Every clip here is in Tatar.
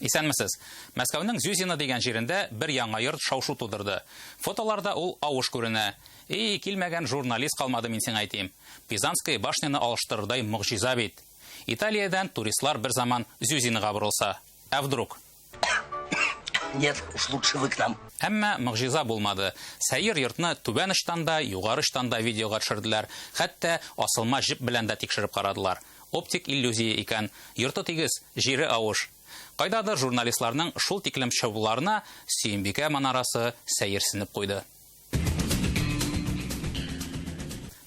Исәнмесез. Мәскәүнең Зюзина дигән җирендә бер яңа йорт шау-шу тудырды. Фотоларда ул авыш күренә. Килмәгән журналист калмады, мин сиңа әйтим. Пизанская башняны алыштырырдай мөгъҗиза бит. Италиядән туристлар бер заман Зюзинага бурылса. Ә вдруг? Нет, уж лучше вы к нам. Әмма мөгъҗиза булмады. Сәер йортны түбән очтан да, югары очтан да видеога төшерделәр. Хәтта асылма җип белән дә тикшереп карадылар. Оптик иллюзия икән. Йорты тигез, җире авыш. Кайдадыр журналистларның шул тиклем чабуларына Сөембикә манарасы сәерсенеп куйды.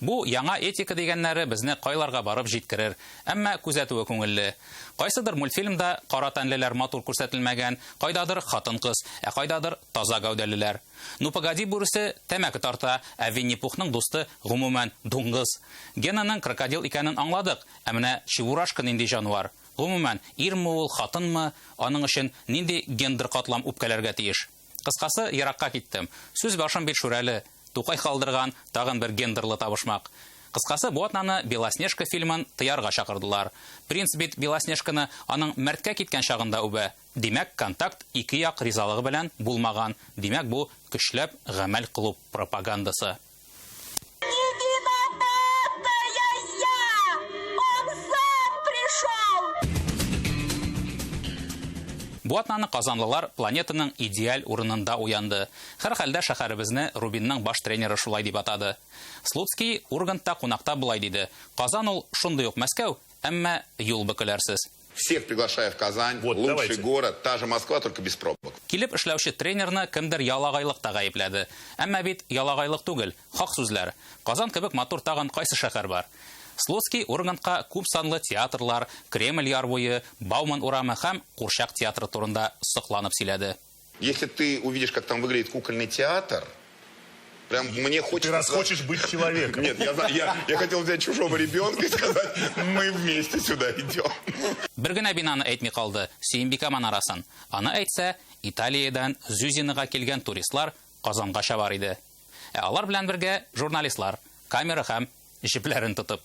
Бу яңа этика дигәннәре безне кайларга барып җиткерер, әмма күзәтүе күңелле. Кайсыдыр мультфильмда кара тәнлеләр матур күрсәтелмәгән, кайдадыр хатын-кыз, кайдадыр таза гәүдәлеләр. Ну погоди бүресе тәмәке тарта, ә Винни-Пухның дусты гомумән дуңгыз. Генаның крокодил икәнен аңладык, ә менә Чебурашка нинди җанвар. Гомумән, ирме ул, хатынмы, аның өчен нинди гендер катлам үпкәләргә тиеш. Кыскасы, еракка киттем. Сүз башым бит шүрәле. Тукай калдырган тагын бер гендерлы табышмак. Кыскасы, бу атнаны Белоснежка фильмын тыярга чакырдылар. Принц бит Белоснежканы аның мәрткә киткән чагында үбә. Димәк, контакт ике як ризалыгы белән булмаган. Димәк, бу көчләп гамәл кылу пропагандасы. Бу атнаны казанлылар планетаның идеаль урынында уянды. Һәр хәлдә шәһәребезне Рубинның баш тренеры шулай дип атады. Слуцкий Ургантта кунакта булай диде. Казан ул шундый ук Мәскәү, әмма юл бөкеләрсез. Всех приглашаю в Казань. Лучший город, та же Москва, только без пробок. Килеп эшләүче тренерны кемдер ялагайлыкта гаепләде. Әмма бит ялагайлык түгел, хак сүзләр. Казан кебек матур тагын кайсы шәһәр бар? Слуцкий Ургантка күп санлы театрлар, Кремль ярбуе, Бауман урамы һәм Курчак театры турында сыкланып сөйләде. Если ты увидишь, как там выглядит кукольный театр, прям мне хочется... Ты раз хочешь быть человеком. Нет, я хотел взять чужого ребенка и сказать, мы вместе сюда идем. Бер генә бинаны әйтми калды, Сөембикә манарасын. Аны әйтсә, Италиядән Зюзинага килгән туристлар Казанга чабар иде. Алар белән бергә журналистлар, камера һәм җепләрен тотып.